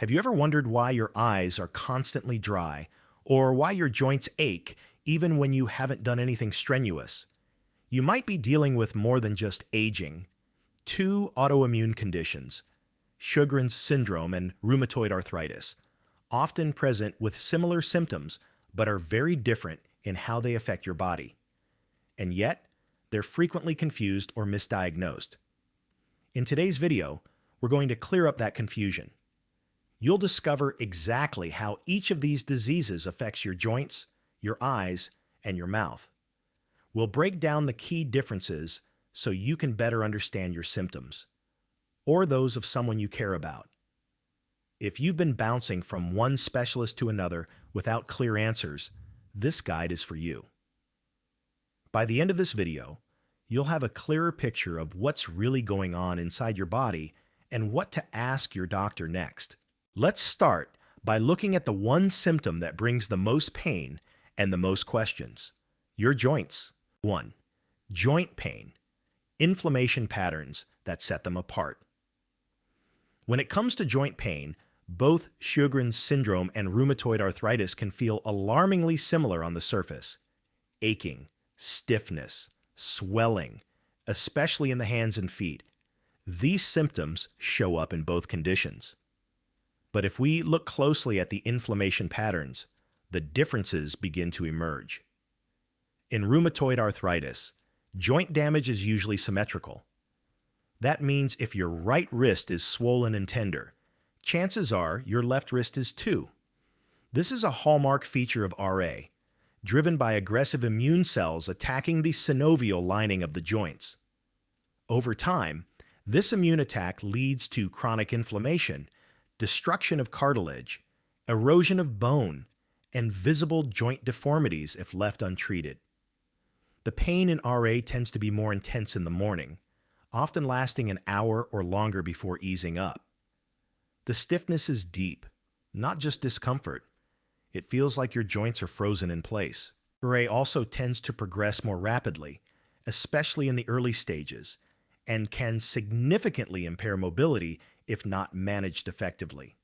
Have you ever wondered why your eyes are constantly dry or why your joints ache even when you haven't done anything strenuous? You might be dealing with more than just aging. Two autoimmune conditions, Sjögren's syndrome and rheumatoid arthritis, often present with similar symptoms but are very different in how they affect your body. And yet, they're frequently confused or misdiagnosed. In today's video, we're going to clear up that confusion. You'll discover exactly how each of these diseases affects your joints, your eyes, and your mouth. We'll break down the key differences so you can better understand your symptoms, or those of someone you care about. If you've been bouncing from one specialist to another without clear answers, this guide is for you. By the end of this video, you'll have a clearer picture of what's really going on inside your body and what to ask your doctor next. Let's start by looking at the one symptom that brings the most pain and the most questions: your joints. 1. Joint pain. Inflammation patterns that set them apart. When it comes to joint pain, both Sjögren's syndrome and rheumatoid arthritis can feel alarmingly similar on the surface. Aching, stiffness, swelling, especially in the hands and feet. These symptoms show up in both conditions. But if we look closely at the inflammation patterns, the differences begin to emerge. In rheumatoid arthritis, joint damage is usually symmetrical. That means if your right wrist is swollen and tender, chances are your left wrist is too. This is a hallmark feature of RA, driven by aggressive immune cells attacking the synovial lining of the joints. Over time, this immune attack leads to chronic inflammation, destruction of cartilage, erosion of bone, and visible joint deformities if left untreated. The pain in RA tends to be more intense in the morning, often lasting an hour or longer before easing up. The stiffness is deep, not just discomfort. It feels like your joints are frozen in place. RA also tends to progress more rapidly, especially in the early stages, and can significantly impair mobility if not managed effectively.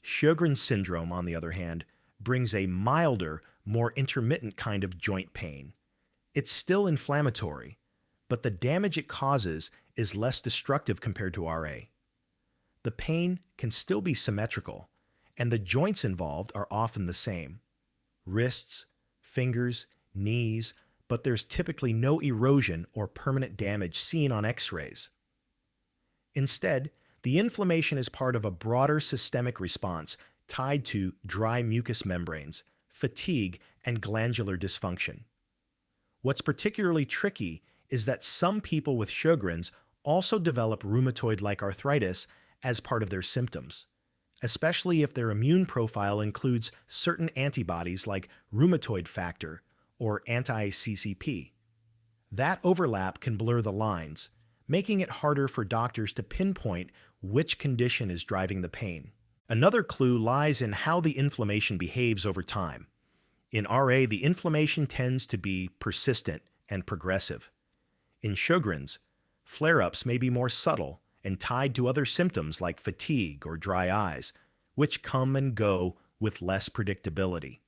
Sjögren's syndrome, on the other hand, brings a milder, more intermittent kind of joint pain. It's still inflammatory, but the damage it causes is less destructive compared to RA. The pain can still be symmetrical, and the joints involved are often the same: wrists, fingers, knees, but there's typically no erosion or permanent damage seen on X-rays. Instead, the inflammation is part of a broader systemic response tied to dry mucous membranes, fatigue, and glandular dysfunction. What's particularly tricky is that some people with Sjögren's also develop rheumatoid-like arthritis as part of their symptoms, especially if their immune profile includes certain antibodies like rheumatoid factor or anti-CCP. That overlap can blur the lines, making it harder for doctors to pinpoint which condition is driving the pain. Another clue lies in how the inflammation behaves over time. In RA, the inflammation tends to be persistent and progressive. In Sjögren's, flare-ups may be more subtle and tied to other symptoms like fatigue or dry eyes, which come and go with less predictability.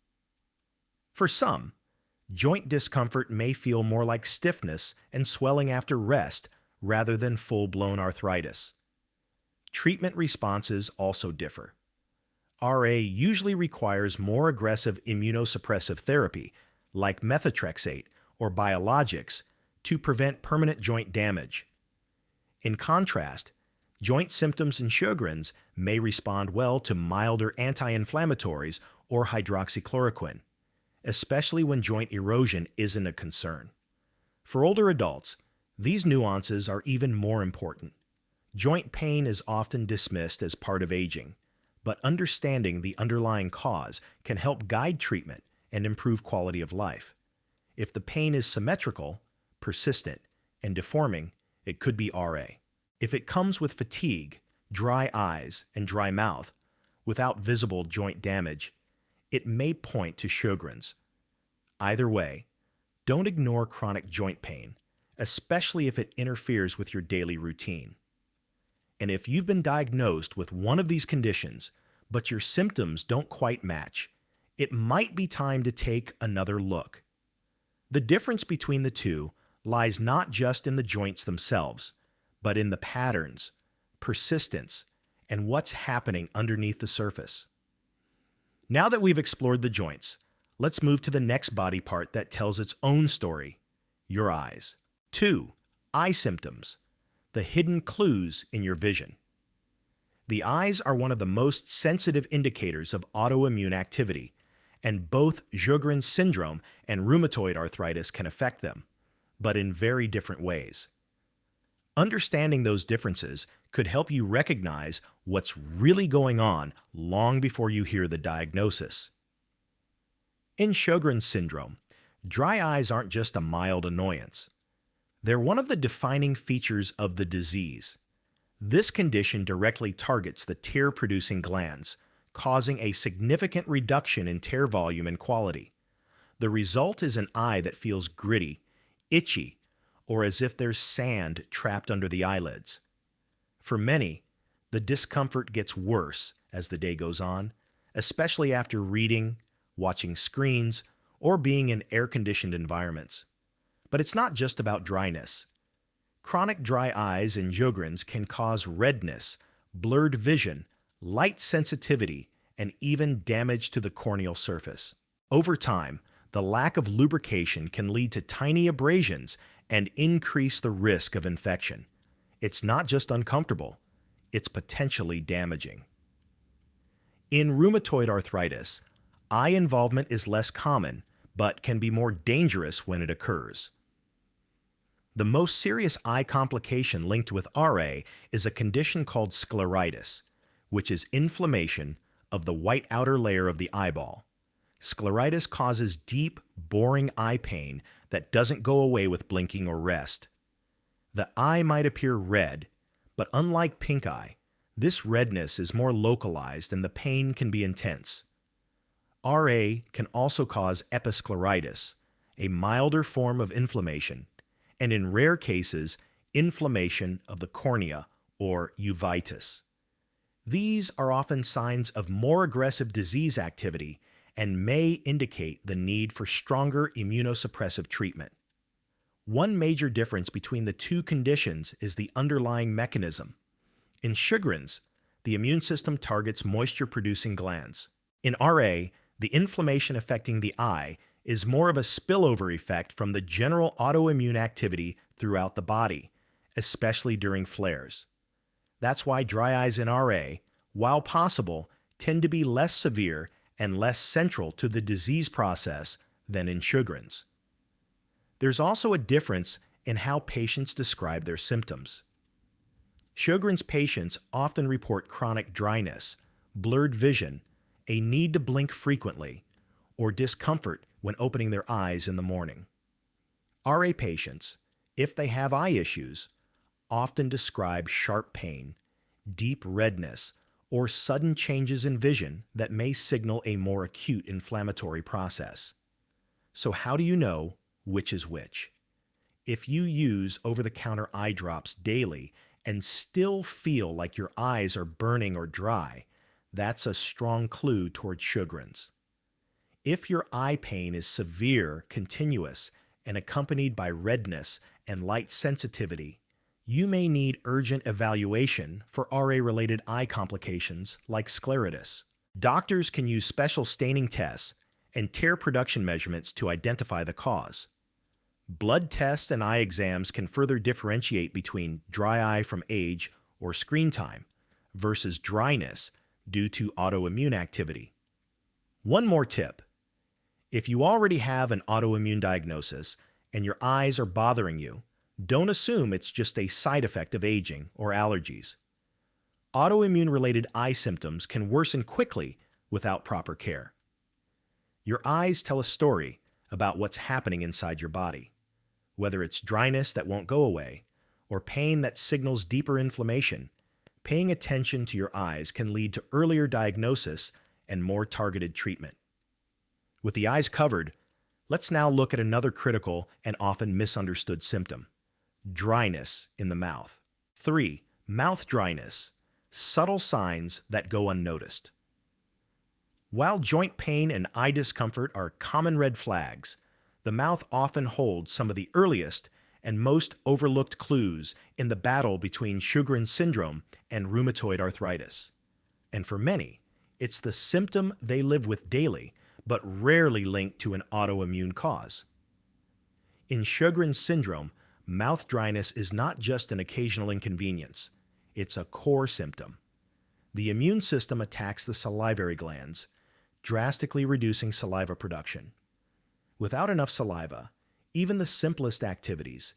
For some, joint discomfort may feel more like stiffness and swelling after rest rather than full-blown arthritis. Treatment responses also differ. RA usually requires more aggressive immunosuppressive therapy, like methotrexate or biologics, to prevent permanent joint damage. In contrast, joint symptoms in Sjögren's may respond well to milder anti-inflammatories or hydroxychloroquine, especially when joint erosion isn't a concern. For older adults, these nuances are even more important. Joint pain is often dismissed as part of aging, but understanding the underlying cause can help guide treatment and improve quality of life. If the pain is symmetrical, persistent, and deforming, it could be RA. If it comes with fatigue, dry eyes, and dry mouth, without visible joint damage, it may point to Sjögren's. Either way, don't ignore chronic joint pain, especially if it interferes with your daily routine. And if you've been diagnosed with one of these conditions, but your symptoms don't quite match, it might be time to take another look. The difference between the two lies not just in the joints themselves, but in the patterns, persistence, and what's happening underneath the surface. Now that we've explored the joints, let's move to the next body part that tells its own story: your eyes. 2. Eye symptoms, the hidden clues in your vision. The eyes are one of the most sensitive indicators of autoimmune activity, and both Sjögren syndrome and rheumatoid arthritis can affect them, but in very different ways. Understanding those differences could help you recognize what's really going on long before you hear the diagnosis. In Sjögren syndrome, dry eyes aren't just a mild annoyance. They're one of the defining features of the disease. This condition directly targets the tear-producing glands, causing a significant reduction in tear volume and quality. The result is an eye that feels gritty, itchy, or as if there's sand trapped under the eyelids. For many, the discomfort gets worse as the day goes on, especially after reading, watching screens, or being in air-conditioned environments. But it's not just about dryness. Chronic dry eyes in Sjögren's can cause redness, blurred vision, light sensitivity, and even damage to the corneal surface. Over time, the lack of lubrication can lead to tiny abrasions and increase the risk of infection. It's not just uncomfortable, it's potentially damaging. In rheumatoid arthritis, eye involvement is less common, but can be more dangerous when it occurs. The most serious eye complication linked with RA is a condition called scleritis, which is inflammation of the white outer layer of the eyeball. Scleritis causes deep, boring eye pain that doesn't go away with blinking or rest. The eye might appear red, but unlike pink eye, this redness is more localized and the pain can be intense. RA can also cause episcleritis, a milder form of inflammation, and in rare cases, inflammation of the cornea or uveitis. These are often signs of more aggressive disease activity and may indicate the need for stronger immunosuppressive treatment. One major difference between the two conditions is the underlying mechanism. In Sjögren's, the immune system targets moisture-producing glands. In RA, the inflammation affecting the eye is more of a spillover effect from the general autoimmune activity throughout the body, especially during flares. That's why dry eyes in RA, while possible, tend to be less severe and less central to the disease process than in Sjögren's. There's also a difference in how patients describe their symptoms. Sjögren's patients often report chronic dryness, blurred vision, a need to blink frequently, or discomfort when opening their eyes in the morning. RA patients, if they have eye issues, often describe sharp pain, deep redness, or sudden changes in vision that may signal a more acute inflammatory process. So how do you know which is which? If you use over-the-counter eye drops daily and still feel like your eyes are burning or dry, that's a strong clue towards Sjögren's. If your eye pain is severe, continuous, and accompanied by redness and light sensitivity, you may need urgent evaluation for RA-related eye complications like scleritis. Doctors can use special staining tests and tear production measurements to identify the cause. Blood tests and eye exams can further differentiate between dry eye from age or screen time versus dryness due to autoimmune activity. One more tip. If you already have an autoimmune diagnosis and your eyes are bothering you, don't assume it's just a side effect of aging or allergies. Autoimmune-related eye symptoms can worsen quickly without proper care. Your eyes tell a story about what's happening inside your body. Whether it's dryness that won't go away or pain that signals deeper inflammation, paying attention to your eyes can lead to earlier diagnosis and more targeted treatment. With the eyes covered, let's now look at another critical and often misunderstood symptom: dryness in the mouth. 3. Mouth dryness, subtle signs that go unnoticed. While joint pain and eye discomfort are common red flags, the mouth often holds some of the earliest and most overlooked clues in the battle between Sjögren syndrome and rheumatoid arthritis. And for many, it's the symptom they live with daily, but rarely linked to an autoimmune cause. In Sjögren syndrome, mouth dryness is not just an occasional inconvenience, it's a core symptom. The immune system attacks the salivary glands, drastically reducing saliva production. Without enough saliva, even the simplest activities,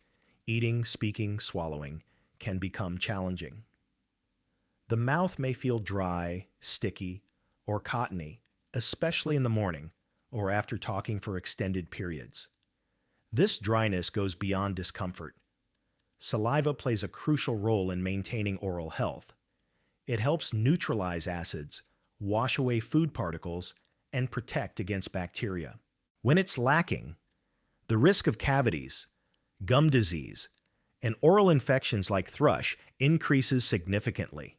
eating, speaking, swallowing, can become challenging. The mouth may feel dry, sticky, or cottony, especially in the morning or after talking for extended periods. This dryness goes beyond discomfort. Saliva plays a crucial role in maintaining oral health. It helps neutralize acids, wash away food particles, and protect against bacteria. When it's lacking, the risk of cavities, gum disease, and oral infections like thrush increases significantly.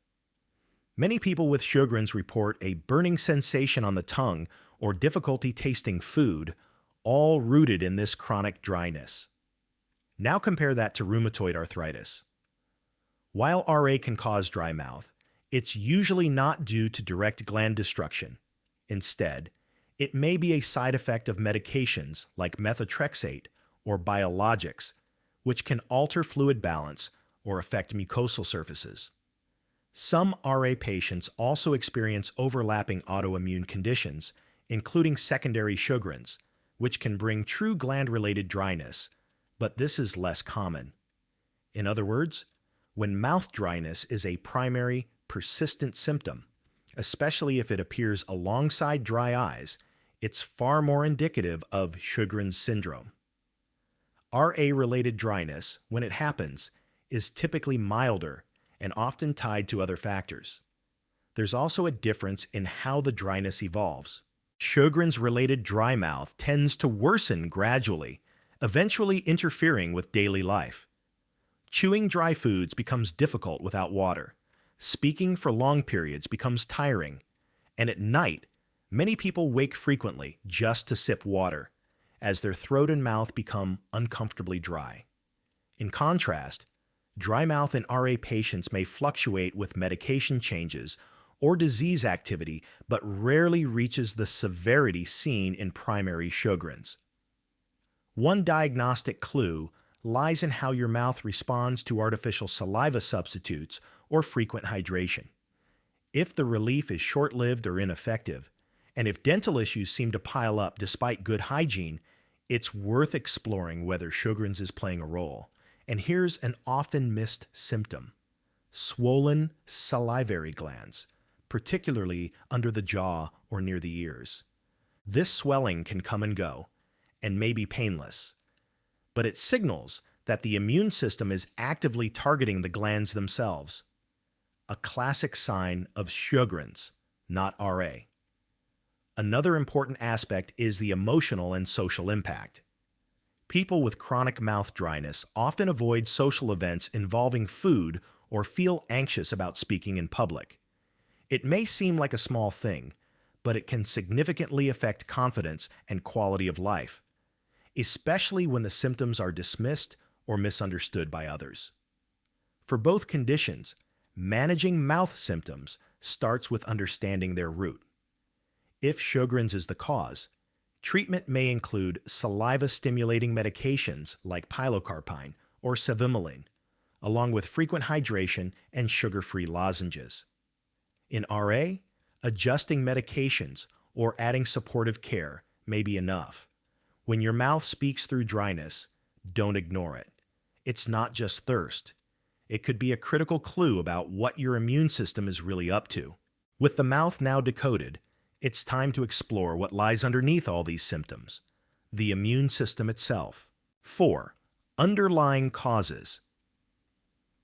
Many people with Sjögren's report a burning sensation on the tongue or difficulty tasting food, all rooted in this chronic dryness. Now compare that to rheumatoid arthritis. While RA can cause dry mouth, it's usually not due to direct gland destruction. Instead, it may be a side effect of medications like methotrexate or biologics, which can alter fluid balance or affect mucosal surfaces. Some RA patients also experience overlapping autoimmune conditions, including secondary Sjögren's, which can bring true gland-related dryness, but this is less common. In other words, when mouth dryness is a primary, persistent symptom, especially if it appears alongside dry eyes, it's far more indicative of Sjögren's syndrome. RA-related dryness, when it happens, is typically milder and often tied to other factors. There's also a difference in how the dryness evolves. Sjögren's-related dry mouth tends to worsen gradually, eventually interfering with daily life. Chewing dry foods becomes difficult without water. Speaking for long periods becomes tiring. And at night, many people wake frequently just to sip water, as their throat and mouth become uncomfortably dry. In contrast, dry mouth in RA patients may fluctuate with medication changes or disease activity, but rarely reaches the severity seen in primary Sjögren's. One diagnostic clue lies in how your mouth responds to artificial saliva substitutes or frequent hydration. If the relief is short-lived or ineffective, and if dental issues seem to pile up despite good hygiene, it's worth exploring whether Sjögren's is playing a role. And here's an often missed symptom: swollen salivary glands, particularly under the jaw or near the ears. This swelling can come and go, and may be painless, but it signals that the immune system is actively targeting the glands themselves. A classic sign of Sjögren's, not RA. Another important aspect is the emotional and social impact. People with chronic mouth dryness often avoid social events involving food or feel anxious about speaking in public. It may seem like a small thing, but it can significantly affect confidence and quality of life, especially when the symptoms are dismissed or misunderstood by others. For both conditions, managing mouth symptoms starts with understanding their root. If Sjögren's is the cause, treatment may include saliva-stimulating medications like pilocarpine or cevimeline, along with frequent hydration and sugar-free lozenges. In RA, adjusting medications or adding supportive care may be enough. When your mouth speaks through dryness, don't ignore it. It's not just thirst. It could be a critical clue about what your immune system is really up to. With the mouth now decoded, it's time to explore what lies underneath all these symptoms: the immune system itself. 4. Underlying causes.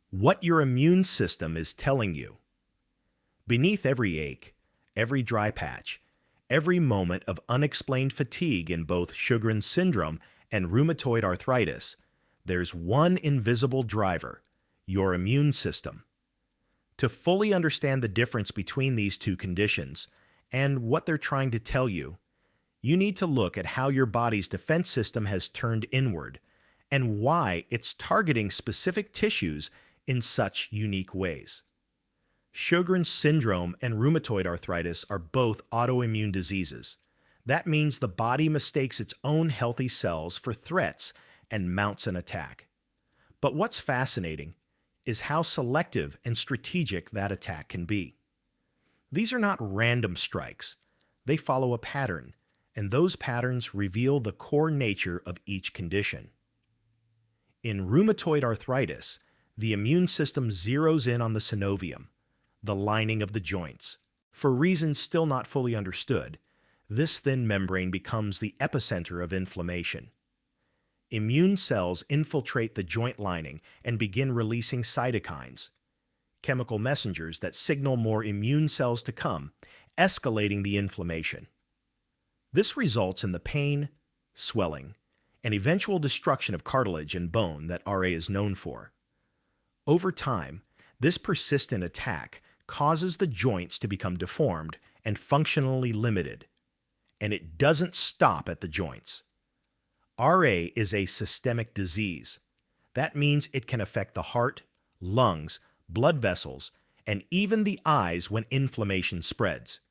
What your immune system is telling you. Beneath every ache, every dry patch, every moment of unexplained fatigue in both Sjögren's syndrome and rheumatoid arthritis, there's one invisible driver: your immune system. To fully understand the difference between these two conditions and what they're trying to tell you, you need to look at how your body's defense system has turned inward and why it's targeting specific tissues in such unique ways. Sjögren's syndrome and rheumatoid arthritis are both autoimmune diseases. That means the body mistakes its own healthy cells for threats and mounts an attack. But what's fascinating is how selective and strategic that attack can be. These are not random strikes. They follow a pattern, and those patterns reveal the core nature of each condition. In rheumatoid arthritis, the immune system zeroes in on the synovium, the lining of the joints. For reasons still not fully understood, this thin membrane becomes the epicenter of inflammation. Immune cells infiltrate the joint lining and begin releasing cytokines, chemical messengers that signal more immune cells to come, escalating the inflammation. This results in the pain, swelling, and eventual destruction of cartilage and bone that RA is known for. Over time, this persistent attack causes the joints to become deformed and functionally limited. And it doesn't stop at the joints. RA is a systemic disease. That means it can affect the heart, lungs, blood vessels, and even the eyes when inflammation spreads.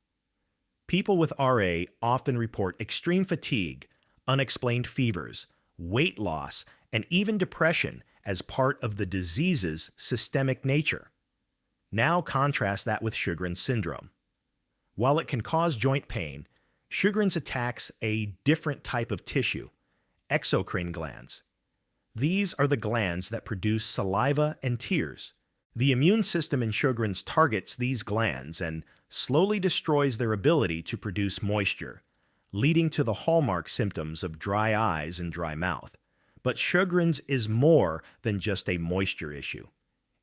People with RA often report extreme fatigue, unexplained fevers, weight loss, and even depression as part of the disease's systemic nature. Now contrast that with Sjögren's syndrome. While it can cause joint pain, Sjögren's attacks a different type of tissue, exocrine glands. These are the glands that produce saliva and tears. The immune system in Sjögren's targets these glands and slowly destroys their ability to produce moisture, leading to the hallmark symptoms of dry eyes and dry mouth. But Sjögren's is more than just a moisture issue.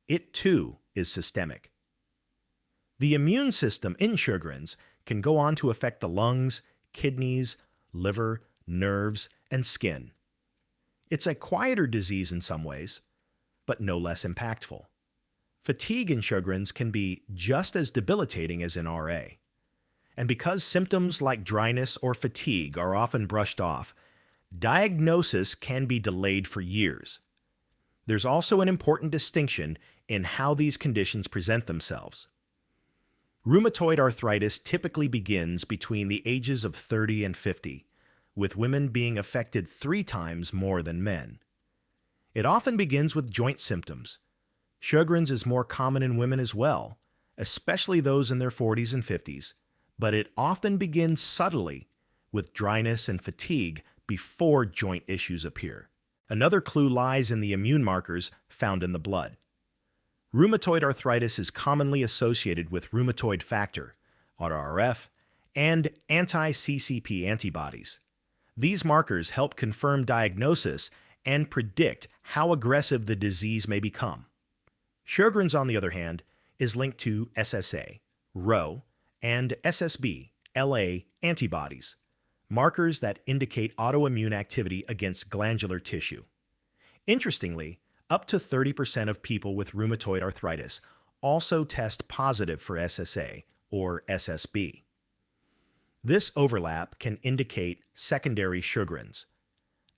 It too is systemic. The immune system in Sjögren's can go on to affect the lungs, kidneys, liver, nerves, and skin. It's a quieter disease in some ways, but no less impactful. Fatigue in Sjögren's can be just as debilitating as in RA. And because symptoms like dryness or fatigue are often brushed off, diagnosis can be delayed for years. There's also an important distinction in how these conditions present themselves. Rheumatoid arthritis typically begins between the ages of 30 and 50, with women being affected 3 times more than men. It often begins with joint symptoms. Sjögren's is more common in women as well, especially those in their 40s and 50s, but it often begins subtly with dryness and fatigue before joint issues appear. Another clue lies in the immune markers found in the blood. Rheumatoid arthritis is commonly associated with rheumatoid factor, RRF, and anti-CCP antibodies. These markers help confirm diagnosis and predict how aggressive the disease may become. Sjögren's, on the other hand, is linked to SSA, Rho, and SSB, LA antibodies, markers that indicate autoimmune activity against glandular tissue. Interestingly, up to 30% of people with rheumatoid arthritis also test positive for SSA or SSB. This overlap can indicate secondary Sjögren's,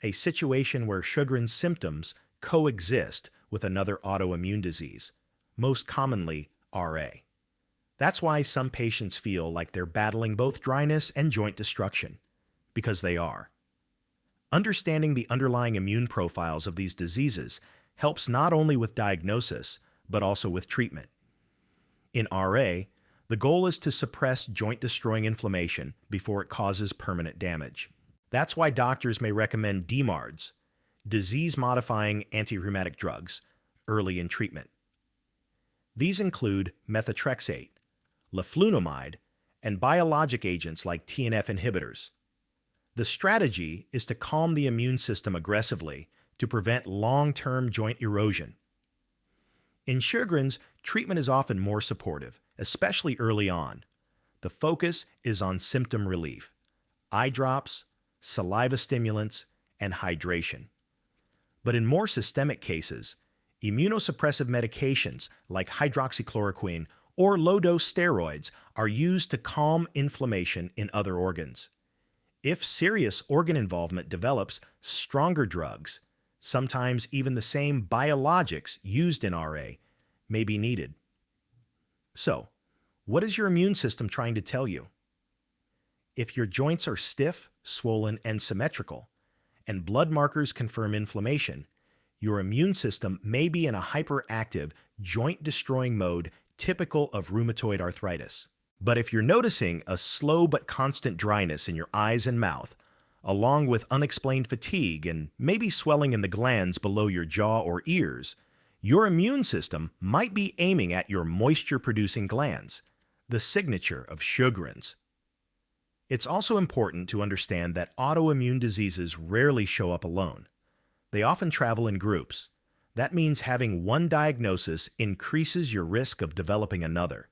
a situation where Sjögren's symptoms coexist with another autoimmune disease, most commonly RA. That's why some patients feel like they're battling both dryness and joint destruction, because they are. Understanding the underlying immune profiles of these diseases helps not only with diagnosis, but also with treatment. In RA, the goal is to suppress joint-destroying inflammation before it causes permanent damage. That's why doctors may recommend DMARDs, disease-modifying anti-rheumatic drugs, early in treatment. These include methotrexate, leflunomide, and biologic agents like TNF inhibitors. The strategy is to calm the immune system aggressively to prevent long-term joint erosion. In Sjögren's, treatment is often more supportive, especially early on. The focus is on symptom relief, eye drops, saliva stimulants, and hydration. But in more systemic cases, Immunosuppressive medications like hydroxychloroquine or low-dose steroids are used to calm inflammation in other organs. If serious organ involvement develops, stronger drugs, sometimes even the same biologics used in RA, may be needed. So, what is your immune system trying to tell you? If your joints are stiff, swollen, and symmetrical, and blood markers confirm inflammation, your immune system may be in a hyperactive, joint-destroying mode typical of rheumatoid arthritis. But if you're noticing a slow but constant dryness in your eyes and mouth, along with unexplained fatigue and maybe swelling in the glands below your jaw or ears, your immune system might be aiming at your moisture-producing glands, the signature of Sjögren's. It's also important to understand that autoimmune diseases rarely show up alone. They often travel in groups. That means having one diagnosis increases your risk of developing another.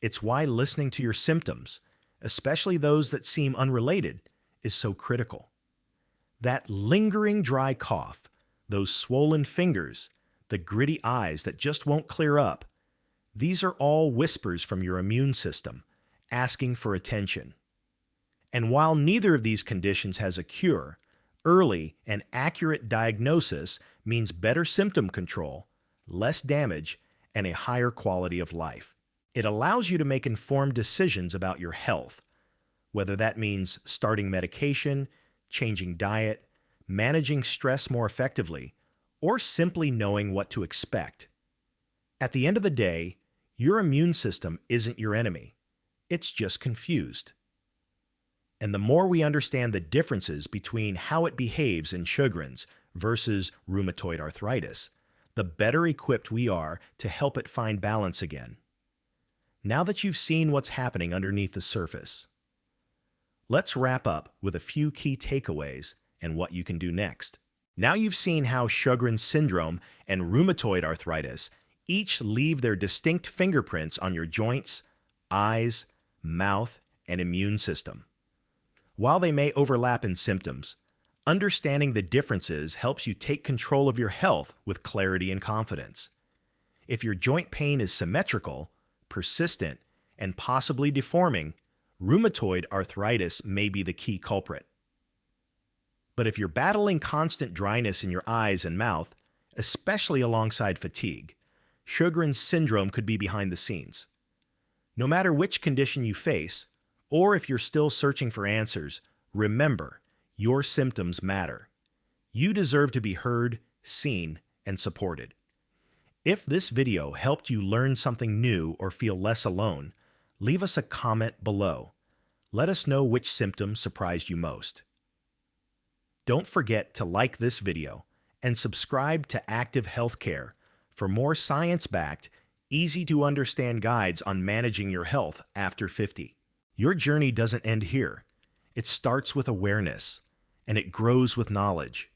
It's why listening to your symptoms, especially those that seem unrelated, is so critical. That lingering dry cough, those swollen fingers, the gritty eyes that just won't clear up, these are all whispers from your immune system, asking for attention. And while neither of these conditions has a cure, early and accurate diagnosis means better symptom control, less damage, and a higher quality of life. It allows you to make informed decisions about your health, whether that means starting medication, changing diet, managing stress more effectively, or simply knowing what to expect. At the end of the day, your immune system isn't your enemy. It's just confused. And the more we understand the differences between how it behaves in Sjögren's versus rheumatoid arthritis, the better equipped we are to help it find balance again. Now that you've seen what's happening underneath the surface, let's wrap up with a few key takeaways and what you can do next. Now you've seen how Sjögren's syndrome and rheumatoid arthritis each leave their distinct fingerprints on your joints, eyes, mouth, and immune system. While they may overlap in symptoms, understanding the differences helps you take control of your health with clarity and confidence. If your joint pain is symmetrical, persistent, and possibly deforming, rheumatoid arthritis may be the key culprit. But if you're battling constant dryness in your eyes and mouth, especially alongside fatigue, Sjögren's syndrome could be behind the scenes. No matter which condition you face, or if you're still searching for answers, remember, your symptoms matter. You deserve to be heard, seen, and supported. If this video helped you learn something new or feel less alone, leave us a comment below. Let us know which symptom surprised you most. Don't forget to like this video and subscribe to Active Healthcare for more science-backed, easy-to-understand guides on managing your health after 50. Your journey doesn't end here. It starts with awareness, and it grows with knowledge.